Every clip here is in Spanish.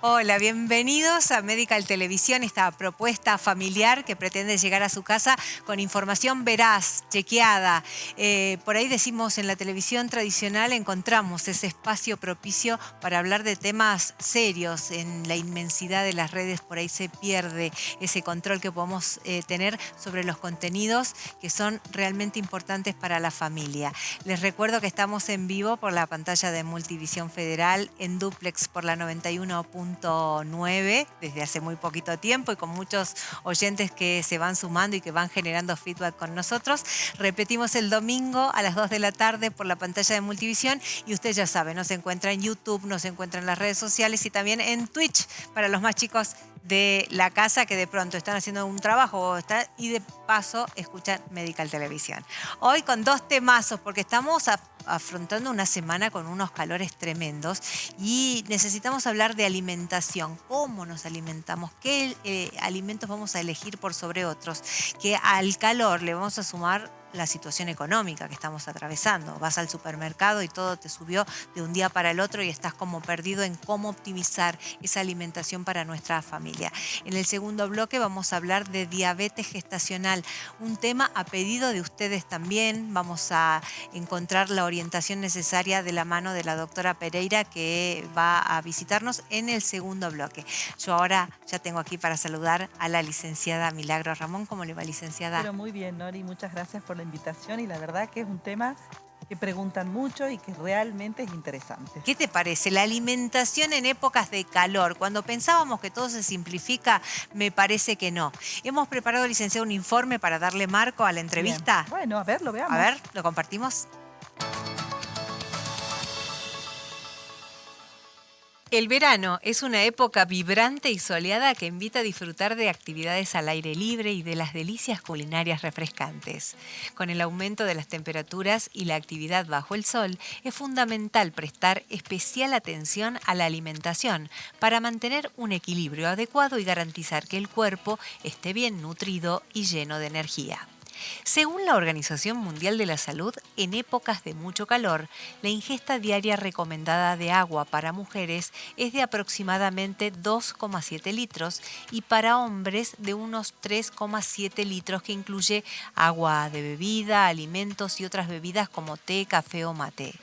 Hola, bienvenidos a Medical Televisión, esta propuesta familiar que pretende llegar a su casa con información veraz, chequeada. Por ahí decimos en la televisión tradicional encontramos ese espacio propicio para hablar de temas serios. En la inmensidad de las redes por ahí se pierde ese control que podemos tener sobre los contenidos que son realmente importantes para la familia. Les recuerdo que estamos en vivo por la pantalla de Multivisión Federal, en dúplex por la 91.9 desde hace muy poquito tiempo y con muchos oyentes que se van sumando y que van generando feedback con nosotros. Repetimos el domingo a las 2 de la tarde por la pantalla de Multivisión y usted ya sabe, nos encuentra en YouTube, nos encuentra en las redes sociales y también en Twitch para los más chicos de la casa que de pronto están haciendo un trabajo y de paso escuchan Medical Televisión. Hoy con dos temazos porque estamos afrontando una semana con unos calores tremendos y necesitamos hablar de alimentación, cómo nos alimentamos, qué alimentos vamos a elegir por sobre otros, que al calor le vamos a sumar la situación económica que estamos atravesando. Vas al supermercado y todo te subió de un día para el otro y estás como perdido en cómo optimizar esa alimentación para nuestra familia. En el segundo bloque vamos a hablar de diabetes gestacional, un tema a pedido de ustedes también. Vamos a encontrar la orientación necesaria de la mano de la doctora Pereira que va a visitarnos en el segundo bloque. Yo ahora ya tengo aquí para saludar a la licenciada Milagro Ramón. ¿Cómo le va, licenciada? Pero muy bien, Nori, muchas gracias por la invitación y la verdad que es un tema que preguntan mucho y que realmente es interesante. ¿Qué te parece? La alimentación en épocas de calor. Cuando pensábamos que todo se simplifica, me parece que no. Hemos preparado, licenciado, un informe para darle marco a la Bien. entrevista. Bueno, a ver, lo A veamos. ver, ¿lo compartimos? El verano es una época vibrante y soleada que invita a disfrutar de actividades al aire libre y de las delicias culinarias refrescantes. Con el aumento de las temperaturas y la actividad bajo el sol, es fundamental prestar especial atención a la alimentación para mantener un equilibrio adecuado y garantizar que el cuerpo esté bien nutrido y lleno de energía. Según la Organización Mundial de la Salud, en épocas de mucho calor, la ingesta diaria recomendada de agua para mujeres es de aproximadamente 2,7 litros y para hombres de unos 3,7 litros, que incluye agua de bebida, alimentos y otras bebidas como té, café o mate.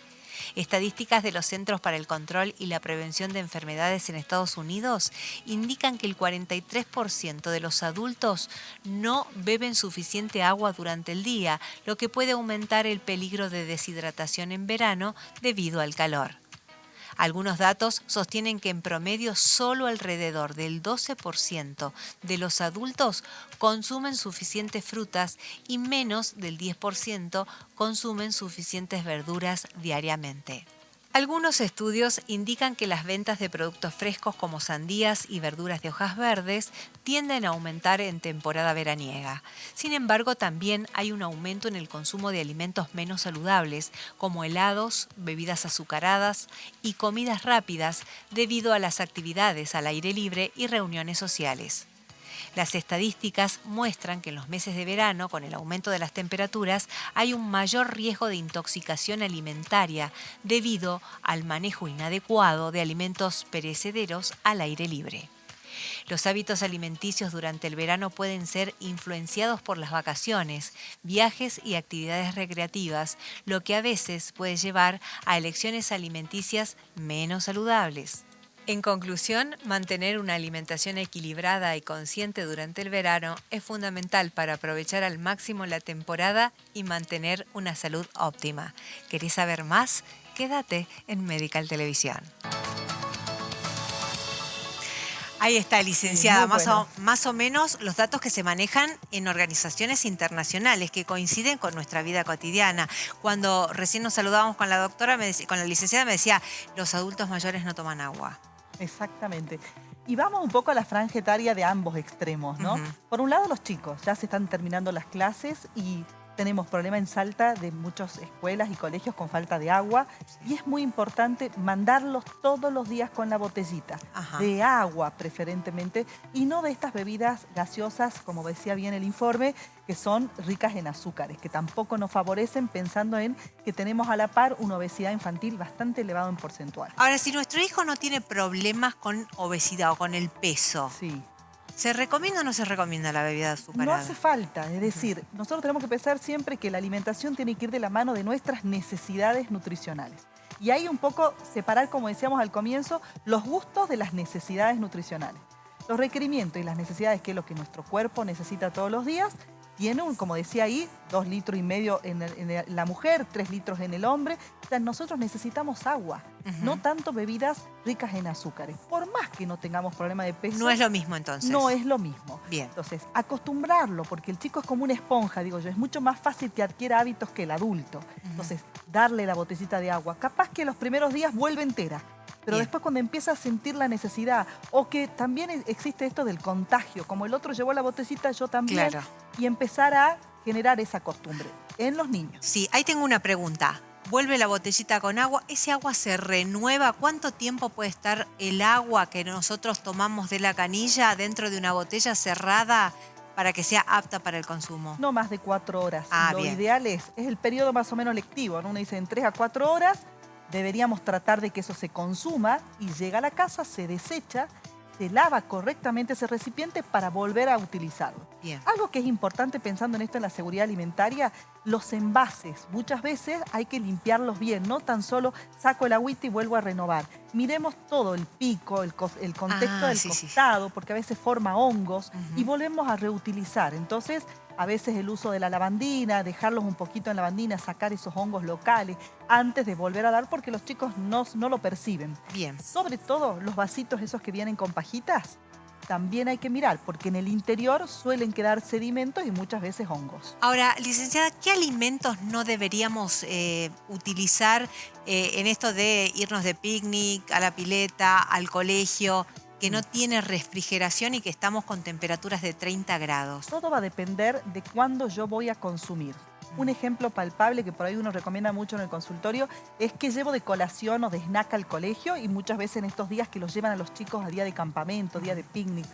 Estadísticas de los Centros para el Control y la Prevención de Enfermedades en Estados Unidos indican que el 43% de los adultos no beben suficiente agua durante el día, lo que puede aumentar el peligro de deshidratación en verano debido al calor. Algunos datos sostienen que en promedio solo alrededor del 12% de los adultos consumen suficientes frutas y menos del 10% consumen suficientes verduras diariamente. Algunos estudios indican que las ventas de productos frescos como sandías y verduras de hojas verdes tienden a aumentar en temporada veraniega. Sin embargo, también hay un aumento en el consumo de alimentos menos saludables, como helados, bebidas azucaradas y comidas rápidas, debido a las actividades al aire libre y reuniones sociales. Las estadísticas muestran que en los meses de verano, con el aumento de las temperaturas, hay un mayor riesgo de intoxicación alimentaria debido al manejo inadecuado de alimentos perecederos al aire libre. Los hábitos alimenticios durante el verano pueden ser influenciados por las vacaciones, viajes y actividades recreativas, lo que a veces puede llevar a elecciones alimenticias menos saludables. En conclusión, mantener una alimentación equilibrada y consciente durante el verano es fundamental para aprovechar al máximo la temporada y mantener una salud óptima. ¿Querés saber más? Quédate en Medical Televisión. Ahí está, Sí, licenciada, muy bueno. más o menos los datos que se manejan en organizaciones internacionales que coinciden con nuestra vida cotidiana. Cuando recién nos saludábamos con la doctora, con la licenciada, me decía, los adultos mayores no toman agua. Exactamente. Y vamos un poco a la franja etaria de ambos extremos, ¿no? Ujú. Por un lado, los chicos ya se están terminando las clases y Tenemos problema en Salta de muchas escuelas y colegios con falta de agua y es muy importante mandarlos todos los días con la botellita, de agua preferentemente, y no de estas bebidas gaseosas, como decía bien el informe, que son ricas en azúcares, que tampoco nos favorecen, pensando en que tenemos a la par una obesidad infantil bastante elevada en porcentual. Ahora, si nuestro hijo no tiene problemas con obesidad o con el peso, Sí. ¿se recomienda o no se recomienda la bebida No azucarada? hace falta, es decir, nosotros tenemos que pensar siempre que la alimentación tiene que ir de la mano de nuestras necesidades nutricionales. Y ahí un poco separar, como decíamos al comienzo, los gustos de las necesidades nutricionales. Los requerimientos y las necesidades, que es lo que nuestro cuerpo necesita todos los días, tiene, como decía ahí, 2,5 litros en la mujer, 3 litros en el hombre. O sea, nosotros necesitamos agua, no tanto bebidas ricas en azúcares. Por más que no tengamos problema de peso. No es lo mismo entonces. No es lo mismo. Bien. Entonces, acostumbrarlo, porque el chico es como una esponja, digo yo, es mucho más fácil que adquiera hábitos que el adulto. Entonces, darle la botellita de agua. Capaz que los primeros días vuelve entera. Pero Bien. después cuando empieza a sentir la necesidad, o que también existe esto del contagio, como el otro llevó la botellita, yo también, Claro. y empezar a generar esa costumbre en los niños. Sí, ahí tengo una pregunta. Vuelve la botellita con agua, ¿ese agua se renueva? ¿Cuánto tiempo puede estar el agua que nosotros tomamos de la canilla dentro de una botella cerrada para que sea apta para el consumo? No más de 4 horas. Lo bien. ideal es el periodo más o menos lectivo, ¿no? Uno dice en 3 a 4 horas, deberíamos tratar de que eso se consuma y llega a la casa, se desecha, se lava correctamente ese recipiente para volver a utilizarlo. Bien. Algo que es importante pensando en esto en la seguridad alimentaria, los envases. Muchas veces hay que limpiarlos bien, no tan solo saco el agüita y vuelvo a renovar. Miremos todo, el pico, el contexto del costado, porque a veces forma hongos y volvemos a reutilizar. Entonces, a veces el uso de la lavandina, dejarlos un poquito en lavandina, sacar esos hongos locales antes de volver a dar, porque los chicos no lo perciben. Bien. Sobre todo los vasitos esos que vienen con pajitas, también hay que mirar, porque en el interior suelen quedar sedimentos y muchas veces hongos. Ahora, licenciada, ¿qué alimentos no deberíamos utilizar en esto de irnos de picnic, a la pileta, al colegio, que no tiene refrigeración y que estamos con temperaturas de 30 grados? Todo va a depender de cuándo yo voy a consumir. Un ejemplo palpable que por ahí uno recomienda mucho en el consultorio es que llevo de colación o de snack al colegio, y muchas veces en estos días que los llevan a los chicos a día de campamento, día de picnic.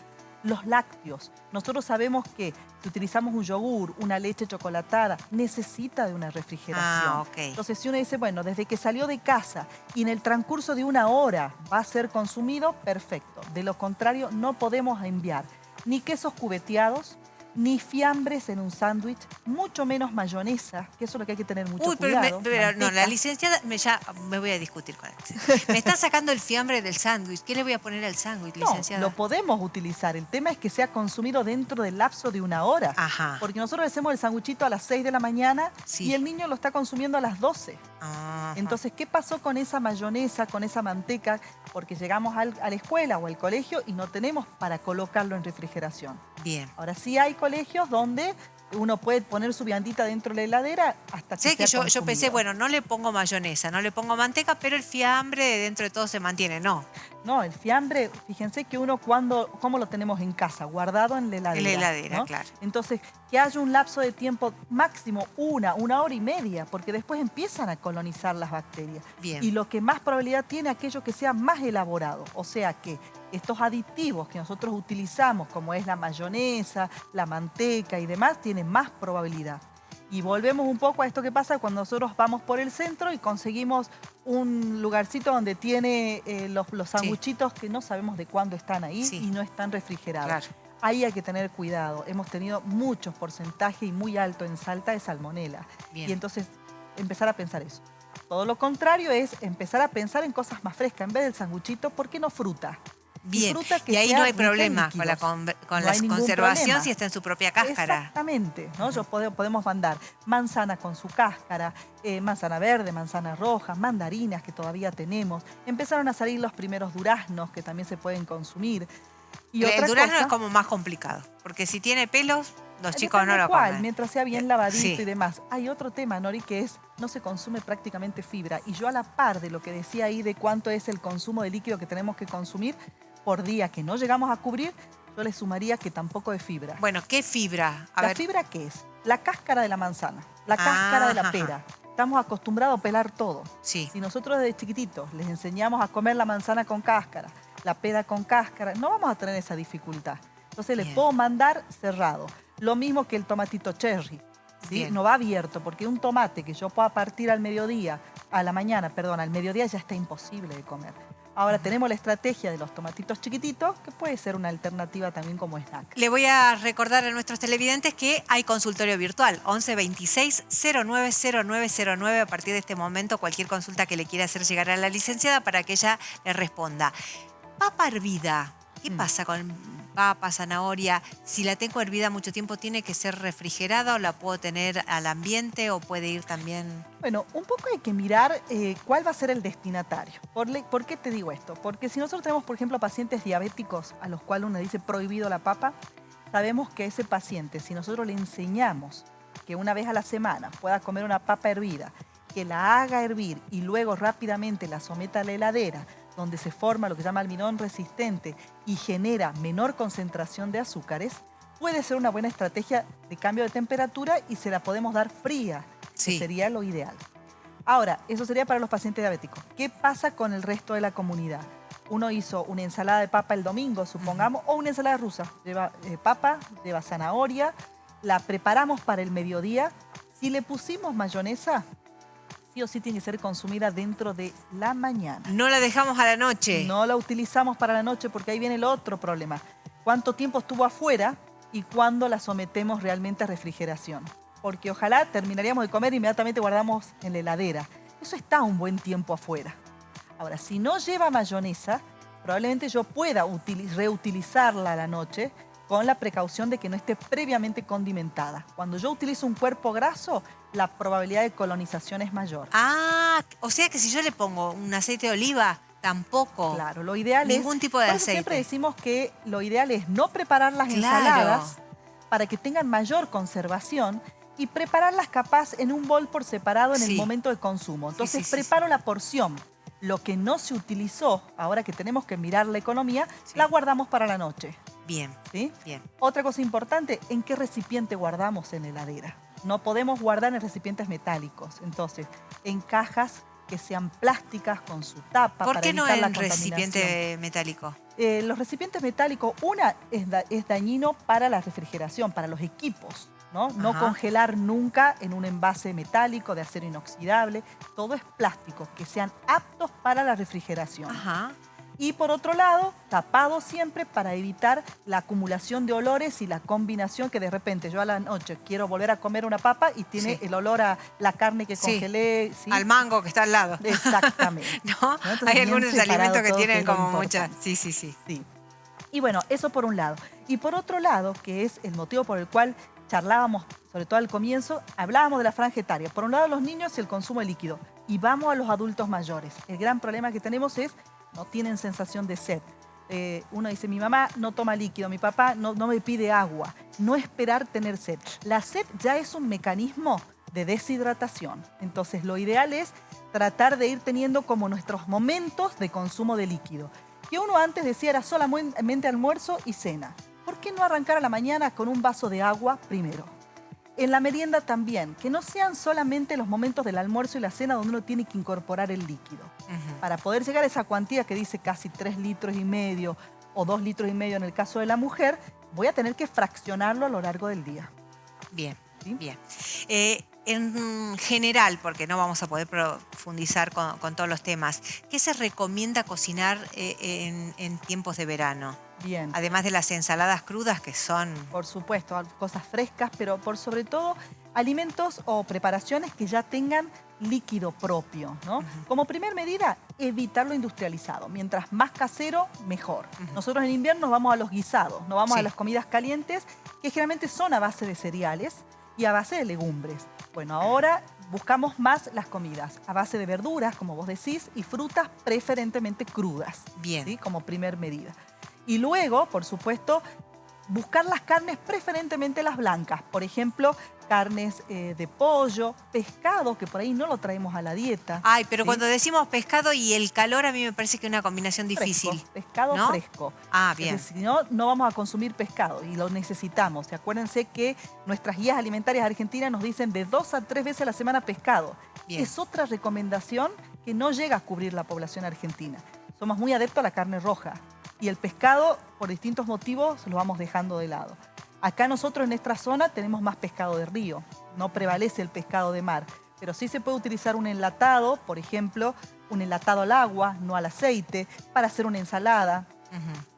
Los lácteos. Nosotros sabemos que si utilizamos un yogur, una leche chocolatada, necesita de una refrigeración. Entonces, si uno dice, bueno, desde que salió de casa y en el transcurso de 1 hora va a ser consumido, perfecto. De lo contrario, no podemos enviar ni quesos cubeteados, ni fiambres en un sándwich, mucho menos mayonesa, que eso es lo que hay que tener mucho cuidado. Pero no, la licenciada, ya me voy a discutir con él. Me está sacando el fiambre del sándwich. ¿Qué le voy a poner al sándwich, licenciada? No, lo podemos utilizar. El tema es que sea consumido dentro del lapso de 1 hora. Porque nosotros hacemos el sándwichito a las 6 de la mañana y el niño lo está consumiendo a las 12. Entonces, ¿qué pasó con esa mayonesa, con esa manteca? Porque llegamos a la escuela o al colegio y no tenemos para colocarlo en refrigeración. Bien. Ahora sí hay colegios donde uno puede poner su viandita dentro de la heladera hasta que sea consumido. Yo pensé, bueno, no le pongo mayonesa, no le pongo manteca, pero el fiambre dentro de todo se mantiene. No. No, el fiambre, fíjense que uno ¿cómo lo tenemos en casa? Guardado en la heladera. En la heladera, ¿no? claro. Entonces, que haya un lapso de tiempo máximo 1 hora y media, porque después empiezan a colonizar las bacterias. Bien. Y lo que más probabilidad tiene aquello que sea más elaborado. O sea que estos aditivos que nosotros utilizamos, como es la mayonesa, la manteca y demás, tienen más probabilidad. Y volvemos un poco a esto que pasa cuando nosotros vamos por el centro y conseguimos un lugarcito donde tiene los sanguchitos que no sabemos de cuándo están ahí y no están refrigerados. Claro. Ahí hay que tener cuidado. Hemos tenido muchos porcentajes y muy alto en Salta de salmonela. Bien. Y entonces empezar a pensar eso. Todo lo contrario es empezar a pensar en cosas más frescas. En vez del sanguchito, ¿por qué no fruta? Bien, y ahí no hay problema con la conservación si está en su propia cáscara. Exactamente, ¿no? Podemos mandar manzana con su cáscara, manzana verde, manzana roja, mandarinas que todavía tenemos. Empezaron a salir los primeros duraznos que también se pueden consumir. Y el durazno es como más complicado, porque si tiene pelos, los chicos no lo comen. Mientras sea bien lavadito y demás. Hay otro tema, Nori, que es no se consume prácticamente fibra. Y yo a la par de lo que decía ahí de cuánto es el consumo de líquido que tenemos que consumir por día que no llegamos a cubrir, yo le sumaría que tampoco de fibra. Bueno, ¿qué fibra? ¿La fibra qué es? La cáscara de la manzana, la cáscara de la pera. Estamos acostumbrados a pelar todo. Sí. Si nosotros desde chiquititos les enseñamos a comer la manzana con cáscara, la pera con cáscara, no vamos a tener esa dificultad. Entonces les puedo mandar cerrado. Lo mismo que el tomatito cherry. ¿Sí? No va abierto, porque un tomate que yo pueda partir al mediodía, al mediodía ya está imposible de comer. Ahora tenemos la estrategia de los tomatitos chiquititos, que puede ser una alternativa también como snack. Le voy a recordar a nuestros televidentes que hay consultorio virtual, 11 26 09 09 09. A partir de este momento, cualquier consulta que le quiera hacer llegar a la licenciada para que ella le responda. Papa hervida, ¿qué pasa con papa, zanahoria? Si la tengo hervida mucho tiempo, ¿tiene que ser refrigerada o la puedo tener al ambiente o puede ir también...? Bueno, un poco hay que mirar cuál va a ser el destinatario. ¿Por qué te digo esto? Porque si nosotros tenemos, por ejemplo, pacientes diabéticos a los cuales uno dice prohibido la papa, sabemos que ese paciente, si nosotros le enseñamos que una vez a la semana pueda comer una papa hervida, que la haga hervir y luego rápidamente la someta a la heladera, donde se forma lo que se llama almidón resistente y genera menor concentración de azúcares, puede ser una buena estrategia de cambio de temperatura y se la podemos dar fría, que sería lo ideal. Ahora, eso sería para los pacientes diabéticos. ¿Qué pasa con el resto de la comunidad? Uno hizo una ensalada de papa el domingo, supongamos, o una ensalada rusa. Lleva papa, lleva zanahoria, la preparamos para el mediodía. Si le pusimos mayonesa, sí o sí tiene que ser consumida dentro de la mañana. No la dejamos a la noche. No la utilizamos para la noche porque ahí viene el otro problema. ¿Cuánto tiempo estuvo afuera y cuándo la sometemos realmente a refrigeración? Porque ojalá terminaríamos de comer e inmediatamente guardamos en la heladera. Eso está un buen tiempo afuera. Ahora, si no lleva mayonesa, probablemente yo pueda reutilizarla a la noche con la precaución de que no esté previamente condimentada. Cuando yo utilizo un cuerpo graso, la probabilidad de colonización es mayor. Ah, o sea que si yo le pongo un aceite de oliva, tampoco. Claro, lo ideal es... Ningún tipo de aceite. Siempre decimos que lo ideal es no preparar las ensaladas para que tengan mayor conservación y prepararlas capaz en un bol por separado en el momento de consumo. Entonces preparo la porción. Lo que no se utilizó, ahora que tenemos que mirar la economía, la guardamos para la noche. Bien, ¿sí? Bien. Otra cosa importante, ¿en qué recipiente guardamos en la heladera? No podemos guardar en recipientes metálicos. Entonces, en cajas que sean plásticas con su tapa para evitar la contaminación. ¿Por qué no en recipiente metálico? Los recipientes metálicos, es dañino para la refrigeración, para los equipos. No congelar nunca en un envase metálico de acero inoxidable. Todo es plástico, que sean aptos para la refrigeración. Y por otro lado, tapado siempre para evitar la acumulación de olores y la combinación que de repente yo a la noche quiero volver a comer una papa y tiene el olor a la carne que congelé. ¿Sí? Al mango que está al lado. Exactamente. ¿No? Hay algunos alimentos que tienen como mucha... Sí. Y bueno, eso por un lado. Y por otro lado, que es el motivo por el cual charlábamos, sobre todo al comienzo, hablábamos de la franja etaria. Por un lado los niños y el consumo de líquido. Y vamos a los adultos mayores. El gran problema que tenemos es no tienen sensación de sed. Uno dice, mi mamá no toma líquido, mi papá no me pide agua. No esperar tener sed. La sed ya es un mecanismo de deshidratación. Entonces lo ideal es tratar de ir teniendo como nuestros momentos de consumo de líquido. Que uno antes decía era solamente almuerzo y cena. ¿Por qué no arrancar a la mañana con un vaso de agua primero? En la merienda también, que no sean solamente los momentos del almuerzo y la cena donde uno tiene que incorporar el líquido. Para poder llegar a esa cuantía que dice casi 3,5 litros o 2,5 litros en el caso de la mujer, voy a tener que fraccionarlo a lo largo del día. Bien, ¿sí? Bien. En general, porque no vamos a poder profundizar con todos los temas, ¿qué se recomienda cocinar en tiempos de verano? Bien. Además de las ensaladas crudas que son... Por supuesto, cosas frescas, pero por sobre todo alimentos o preparaciones que ya tengan líquido propio, ¿no? Como primer medida, evitar lo industrializado. Mientras más casero, mejor. Nosotros en invierno vamos a los guisados, no vamos a las comidas calientes, que generalmente son a base de cereales y a base de legumbres. Bueno, ahora buscamos más las comidas a base de verduras, como vos decís, y frutas preferentemente crudas. Bien. ¿Sí? Como primer medida. Y luego, por supuesto, buscar las carnes, preferentemente las blancas. Por ejemplo, carnes de pollo, pescado, que por ahí no lo traemos a la dieta. Ay, pero ¿sí? cuando decimos pescado y el calor, a mí me parece que es una combinación difícil. Fresco, pescado ¿no? fresco. Ah, Es bien. decir, si no, no vamos a consumir pescado y lo necesitamos. Y acuérdense que nuestras guías alimentarias argentinas nos dicen de 2 a 3 veces a la semana pescado. Bien. Es otra recomendación que no llega a cubrir la población argentina. Somos muy adeptos a la carne roja y el pescado, por distintos motivos, lo vamos dejando de lado. Acá nosotros en nuestra zona tenemos más pescado de río, no prevalece el pescado de mar, pero sí se puede utilizar un enlatado, por ejemplo, un enlatado al agua, no al aceite, para hacer una ensalada,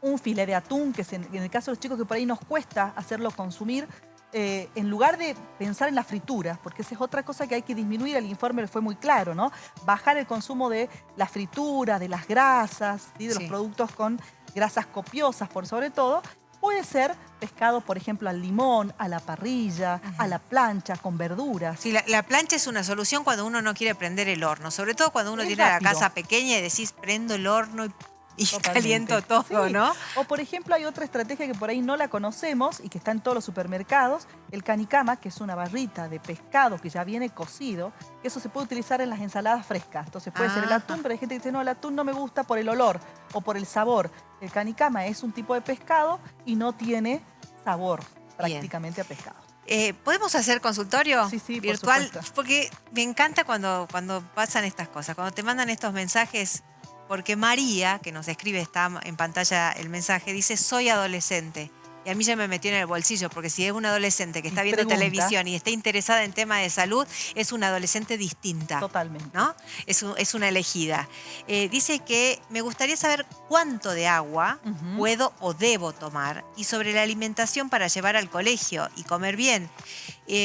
un filé de atún, que en el caso de los chicos que por ahí nos cuesta hacerlo consumir, en lugar de pensar en la fritura, porque esa es otra cosa que hay que disminuir, el informe fue muy claro, ¿no? Bajar el consumo de la fritura, de las grasas, ¿sí? De los productos con grasas copiosas por sobre todo. Puede ser pescado, por ejemplo, al limón, a la parrilla, a la plancha, con verduras. Sí, la plancha es una solución cuando uno no quiere prender el horno, sobre todo cuando uno Es tiene rápido. la casa pequeña y decís prendo el horno y Totalmente. caliento todo, Sí. ¿no? O por ejemplo hay otra estrategia que por ahí no la conocemos y que está en todos los supermercados, el canicama, que es una barrita de pescado que ya viene cocido, que eso se puede utilizar en las ensaladas frescas. Entonces puede ser el atún, pero hay gente que dice, no, el atún no me gusta por el olor o por el sabor. El canicama es un tipo de pescado y no tiene sabor prácticamente a pescado. ¿Podemos hacer consultorio Sí, virtual? por supuesto. Porque me encanta cuando pasan estas cosas, cuando te mandan estos mensajes, porque María, que nos escribe, está en pantalla el mensaje, dice, soy adolescente. Y a mí ya me metió en el bolsillo, porque si es una adolescente que está viendo televisión y está interesada en temas de salud, es una adolescente distinta. Totalmente. ¿No? Es una elegida. Dice que me gustaría saber cuánto de agua puedo o debo tomar y sobre la alimentación para llevar al colegio y comer bien.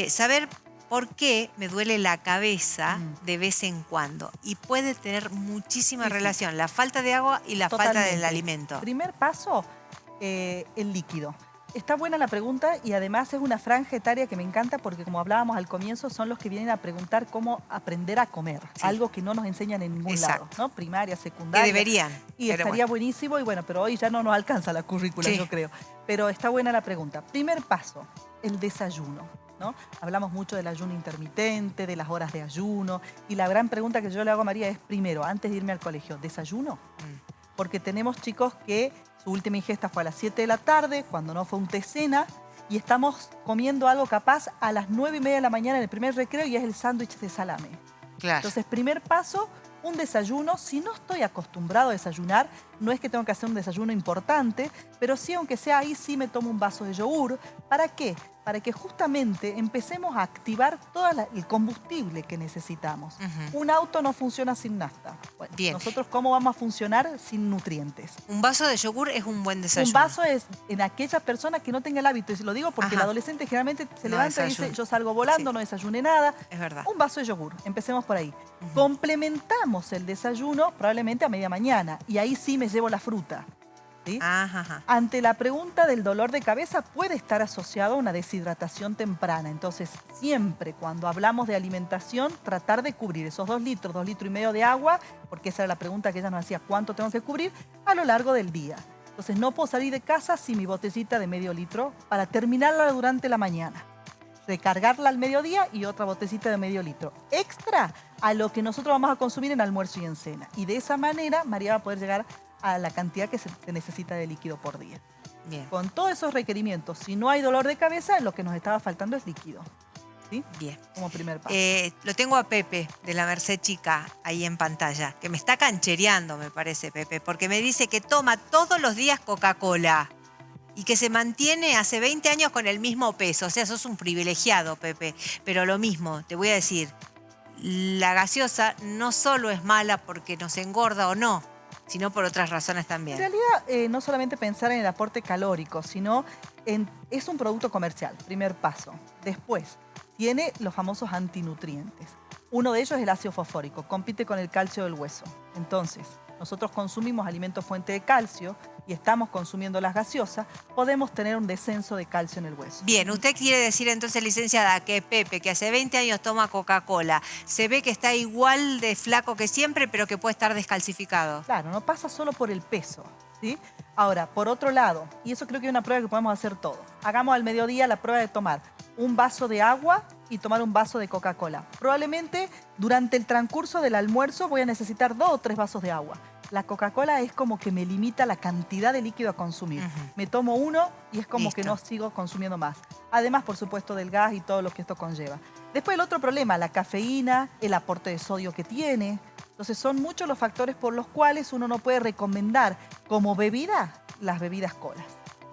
Saber por qué me duele la cabeza de vez en cuando. Y puede tener muchísima relación la falta de agua y la falta del alimento. Primer paso, el líquido. Está buena la pregunta y además es una franja etaria que me encanta porque como hablábamos al comienzo son los que vienen a preguntar cómo aprender a comer. Algo que no nos enseñan en ningún lado, ¿no? Primaria, secundaria. Que deberían. Y estaría buenísimo y bueno, pero hoy ya no nos alcanza la currícula, yo creo. Pero está buena la pregunta. Primer paso, el desayuno, ¿no? Hablamos mucho del ayuno intermitente, de las horas de ayuno y la gran pregunta que yo le hago a María es primero, antes de irme al colegio, ¿desayuno? Porque tenemos chicos que su última ingesta fue a las 7 de la tarde, cuando no fue un té-cena, y estamos comiendo algo capaz a las 9:30 de la mañana en el primer recreo y es el sándwich de salame. Claro. Entonces, primer paso, un desayuno. Si no estoy acostumbrado a desayunar, no es que tengo que hacer un desayuno importante, pero sí, aunque sea ahí, sí me tomo un vaso de yogur. ¿Para qué? Para que justamente empecemos a activar todo el combustible que necesitamos. Un auto no funciona sin nafta. Bueno, nosotros, ¿cómo vamos a funcionar sin nutrientes? Un vaso de yogur es un buen desayuno. Un vaso es en aquella persona que no tenga el hábito. Y lo digo porque el adolescente generalmente se levanta y dice, yo salgo volando, no desayuné nada. Es verdad. Un vaso de yogur, empecemos por ahí. Complementamos el desayuno probablemente a media mañana. Y ahí sí me llevo la fruta. ¿Sí? Ante la pregunta del dolor de cabeza puede estar asociado a una deshidratación temprana. Entonces, siempre cuando hablamos de alimentación, tratar de cubrir esos 2 litros, 2,5 litros de agua, porque esa era la pregunta que ella nos hacía, ¿cuánto tengo que cubrir? A lo largo del día. Entonces, no puedo salir de casa sin mi botellita de medio litro para terminarla durante la mañana. Recargarla al mediodía y otra botellita de medio litro. Extra a lo que nosotros vamos a consumir en almuerzo y en cena. Y de esa manera, María va a poder llegar a la cantidad que se necesita de líquido por día. Bien. Con todos esos requerimientos, si no hay dolor de cabeza, lo que nos estaba faltando es líquido. ¿Sí? Bien. Como primer paso. Lo tengo a Pepe, de la Merced Chica, ahí en pantalla, que me está canchereando, me parece, Pepe, porque me dice que toma todos los días Coca-Cola y que se mantiene hace 20 años con el mismo peso. O sea, sos un privilegiado, Pepe. Pero lo mismo, te voy a decir, la gaseosa no solo es mala porque nos engorda o no, sino por otras razones también. En realidad, no solamente pensar en el aporte calórico, sino es un producto comercial, primer paso. Después, tiene los famosos antinutrientes. Uno de ellos es el ácido fosfórico, compite con el calcio del hueso. Entonces, nosotros consumimos alimentos fuente de calcio y estamos consumiendo las gaseosas, podemos tener un descenso de calcio en el hueso. Bien, usted quiere decir entonces, licenciada, que Pepe, que hace 20 años toma Coca-Cola, se ve que está igual de flaco que siempre, pero que puede estar descalcificado. Claro, no pasa solo por el peso, ¿sí? Ahora, por otro lado, y eso creo que es una prueba que podemos hacer todos, hagamos al mediodía la prueba de tomar un vaso de agua y tomar un vaso de Coca-Cola. Probablemente durante el transcurso del almuerzo voy a necesitar 2 o 3 vasos de agua. La Coca-Cola es como que me limita la cantidad de líquido a consumir. Me tomo uno y es como que no sigo consumiendo más. Además, por supuesto, del gas y todo lo que esto conlleva. Después el otro problema, la cafeína, el aporte de sodio que tiene. Entonces son muchos los factores por los cuales uno no puede recomendar como bebida las bebidas colas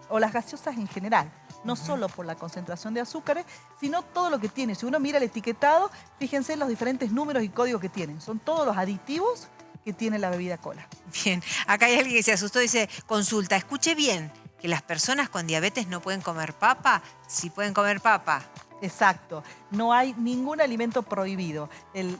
o las gaseosas en general. No solo por la concentración de azúcares, sino todo lo que tiene. Si uno mira el etiquetado, fíjense en los diferentes números y códigos que tienen. Son todos los aditivos que tiene la bebida cola. Bien, acá hay alguien que se asustó y dice, consulta, escuche bien, que las personas con diabetes no pueden comer papa. Sí pueden comer papa. Exacto, no hay ningún alimento prohibido.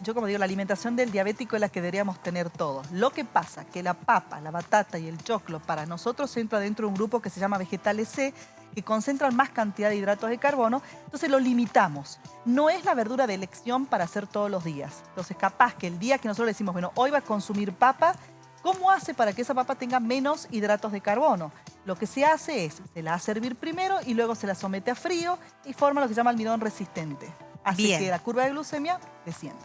Yo como digo, la alimentación del diabético es la que deberíamos tener todos. Lo que pasa que la papa, la batata y el choclo para nosotros entra dentro de un grupo que se llama vegetales C, que concentran más cantidad de hidratos de carbono, entonces lo limitamos. No es la verdura de elección para hacer todos los días. Entonces capaz que el día que nosotros decimos, bueno, hoy va a consumir papa, ¿cómo hace para que esa papa tenga menos hidratos de carbono? Lo que se hace es, se la hace hervir primero y luego se la somete a frío y forma lo que se llama almidón resistente. Así que la curva de glucemia desciende.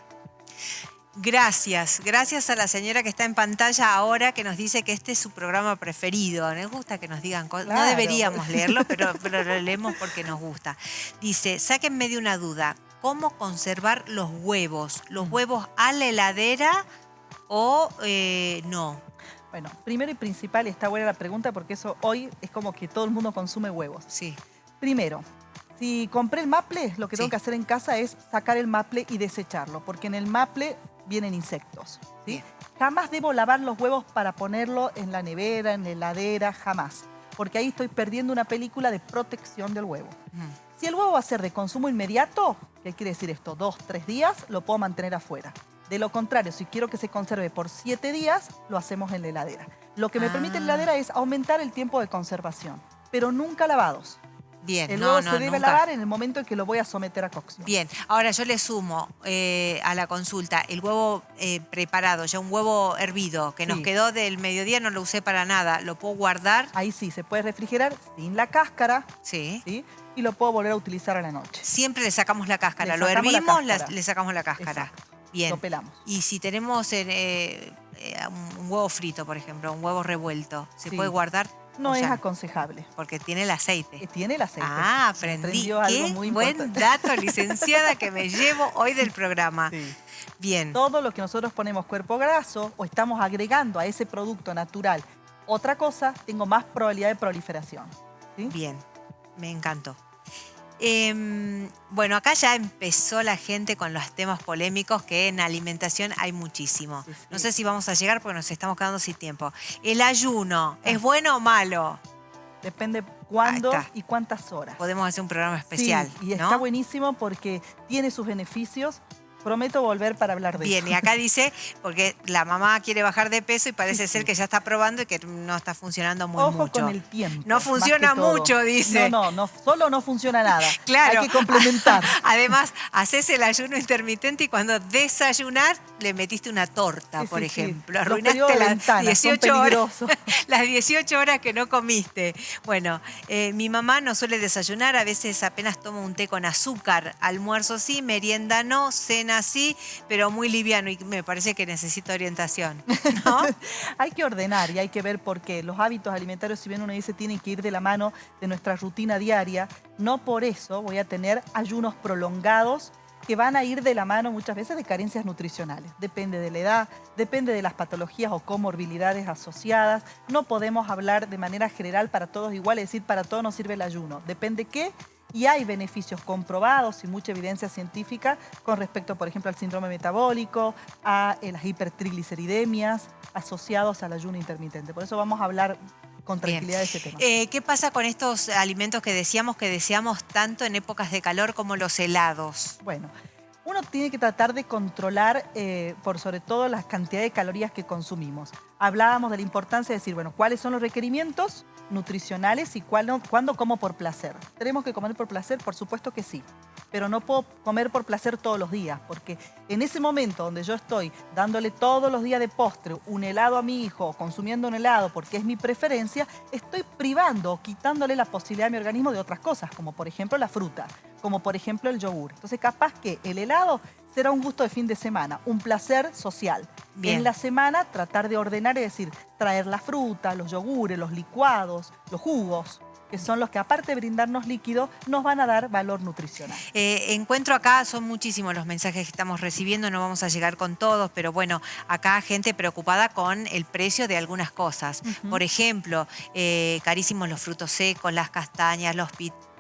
Gracias a la señora que está en pantalla ahora que nos dice que este es su programa preferido. Nos gusta que nos digan cosas. Claro. No deberíamos leerlo, pero lo leemos porque nos gusta. Dice, sáquenme de una duda, ¿cómo conservar los huevos? ¿Los huevos a la heladera o no? Bueno, primero y principal, está buena la pregunta porque eso hoy es como que todo el mundo consume huevos. Sí. Primero, si compré el maple, lo que tengo que hacer en casa es sacar el maple y desecharlo, porque en el maple vienen insectos. ¿Sí? Jamás debo lavar los huevos para ponerlo en la nevera, en la heladera, jamás. Porque ahí estoy perdiendo una película de protección del huevo. Si el huevo va a ser de consumo inmediato, ¿qué quiere decir esto? 2, 3 días, lo puedo mantener afuera. De lo contrario, si quiero que se conserve por 7 días, lo hacemos en la heladera. Lo que me permite la heladera es aumentar el tiempo de conservación, pero nunca lavados. Bien, el huevo se debe lavar en el momento en que lo voy a someter a cocción. Bien, ahora yo le sumo a la consulta el huevo preparado, ya un huevo hervido, que nos quedó del mediodía, no lo usé para nada, ¿lo puedo guardar? Ahí sí, se puede refrigerar sin la cáscara. Sí. Y lo puedo volver a utilizar a la noche. Siempre le sacamos la cáscara, lo hervimos, le sacamos la cáscara. Exacto. Bien. Lo pelamos. Y si tenemos un huevo frito, por ejemplo, un huevo revuelto, ¿se puede guardar? No es aconsejable. Porque tiene el aceite. Tiene el aceite. Ah, aprendí. Qué buen dato, licenciada, que me llevo hoy del programa. Sí. Bien. Todo lo que nosotros ponemos cuerpo graso o estamos agregando a ese producto natural otra cosa, tengo más probabilidad de proliferación. ¿Sí? Bien, me encantó. Bueno, acá ya empezó la gente con los temas polémicos que en alimentación hay muchísimo. Sí. No sé si vamos a llegar porque nos estamos quedando sin tiempo. ¿El ayuno es bueno o malo? Depende cuándo y cuántas horas. Podemos hacer un programa especial. Sí, y está buenísimo porque tiene sus beneficios. Prometo volver para hablar de eso. Bien, y acá dice, porque la mamá quiere bajar de peso y parece ser que ya está probando y que no está funcionando mucho. Ojo con el tiempo. No funciona mucho, dice. No, solo no funciona nada. Claro. Hay que complementar. Además, haces el ayuno intermitente y cuando desayunar le metiste una torta, por ejemplo. Arruinaste las 18 horas. Las 18 horas que no comiste. Bueno, mi mamá no suele desayunar, a veces apenas toma un té con azúcar. Almuerzo sí, merienda no, cena sí, pero muy liviano y me parece que necesita orientación, ¿no? Hay que ordenar y hay que ver por qué. Los hábitos alimentarios, si bien uno dice, tienen que ir de la mano de nuestra rutina diaria, no por eso voy a tener ayunos prolongados que van a ir de la mano muchas veces de carencias nutricionales. Depende de la edad, depende de las patologías o comorbilidades asociadas. No podemos hablar de manera general para todos igual, es decir, para todos nos sirve el ayuno. Depende qué. Y hay beneficios comprobados y mucha evidencia científica con respecto, por ejemplo, al síndrome metabólico, a las hipertrigliceridemias asociados al ayuno intermitente. Por eso vamos a hablar con tranquilidad de ese tema. ¿Qué pasa con estos alimentos que deseamos tanto en épocas de calor como los helados? Bueno, uno tiene que tratar de controlar por sobre todo las cantidades de calorías que consumimos. Hablábamos de la importancia de decir, bueno, ¿cuáles son los requerimientos nutricionales y cuándo como por placer? ¿Tenemos que comer por placer? Por supuesto que sí. pero no puedo comer por placer todos los días, porque en ese momento donde yo estoy dándole todos los días de postre un helado a mi hijo, consumiendo un helado porque es mi preferencia, estoy privando o quitándole la posibilidad a mi organismo de otras cosas, como por ejemplo la fruta, como por ejemplo el yogur. Entonces capaz que el helado será un gusto de fin de semana, un placer social. Bien. En la semana tratar de ordenar, es decir, traer la fruta, los yogures, los licuados, los jugos, que son los que aparte de brindarnos líquido, nos van a dar valor nutricional. Encuentro acá, son muchísimos los mensajes que estamos recibiendo, no vamos a llegar con todos, pero bueno, acá gente preocupada con el precio de algunas cosas. Por ejemplo, carísimos los frutos secos, las castañas, los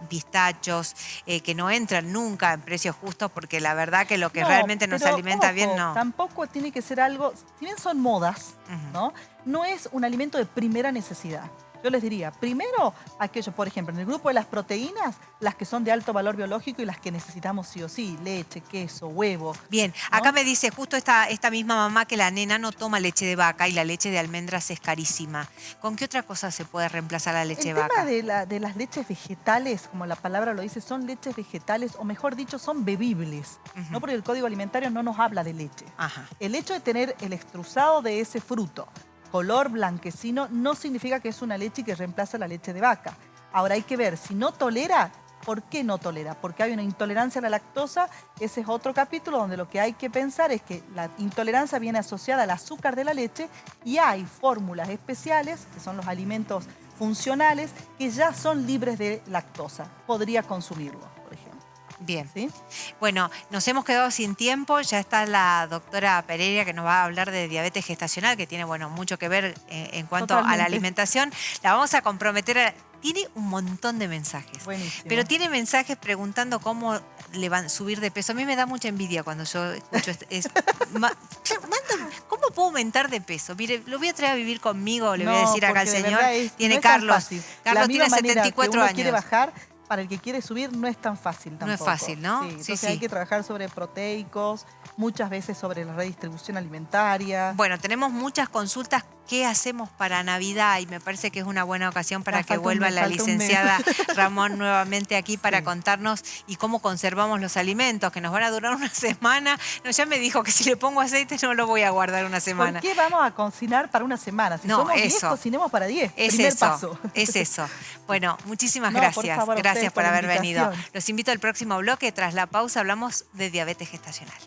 pistachos, que no entran nunca en precios justos porque la verdad que lo que realmente nos alimenta bien no. Tampoco tiene que ser algo, si bien son modas, ¿no? No es un alimento de primera necesidad. Yo les diría, primero aquello, por ejemplo, en el grupo de las proteínas, las que son de alto valor biológico y las que necesitamos sí o sí, leche, queso, huevo. Bien, ¿no? acá me dice justo esta misma mamá que la nena no toma leche de vaca y la leche de almendras es carísima. ¿Con qué otra cosa se puede reemplazar la leche de vaca? El tema de las leches vegetales, como la palabra lo dice, son leches vegetales, o mejor dicho, son bebibles, ¿no? Porque el Código Alimentario no nos habla de leche. El hecho de tener el extrusado de ese fruto, color blanquecino, no significa que es una leche que reemplaza la leche de vaca. Ahora hay que ver, si no tolera, ¿por qué no tolera? Porque hay una intolerancia a la lactosa, ese es otro capítulo donde lo que hay que pensar es que la intolerancia viene asociada al azúcar de la leche y hay fórmulas especiales, que son los alimentos funcionales, que ya son libres de lactosa. Podría consumirlo, por ejemplo. Bien. ¿Sí? Bueno, nos hemos quedado sin tiempo. Ya está la doctora Pereira que nos va a hablar de diabetes gestacional, que tiene mucho que ver en cuanto a la alimentación. La vamos a comprometer. Tiene un montón de mensajes. Buenísimo. Pero tiene mensajes preguntando cómo le van a subir de peso. A mí me da mucha envidia cuando yo escucho ¿cómo puedo aumentar de peso? Mire, lo voy a traer a vivir conmigo, le voy a decir acá al señor. Tiene Carlos. Carlos tiene 74 años. Quiere bajar, para el que quiere subir no es tan fácil tampoco. No es fácil, ¿no? Sí, entonces hay que trabajar sobre proteicos, muchas veces sobre la redistribución alimentaria. Bueno, tenemos muchas consultas. ¿Qué hacemos para Navidad? Y me parece que es una buena ocasión para que vuelva la licenciada Ramón nuevamente aquí para contarnos y cómo conservamos los alimentos, que nos van a durar una semana. No, ya me dijo que si le pongo aceite no lo voy a guardar una semana. ¿Por qué vamos a cocinar para una semana? Si somos 10, cocinemos para 10. Primer paso. Es eso. Bueno, muchísimas gracias. Por favor, gracias por haber venido. Los invito al próximo bloque. Tras la pausa hablamos de diabetes gestacional.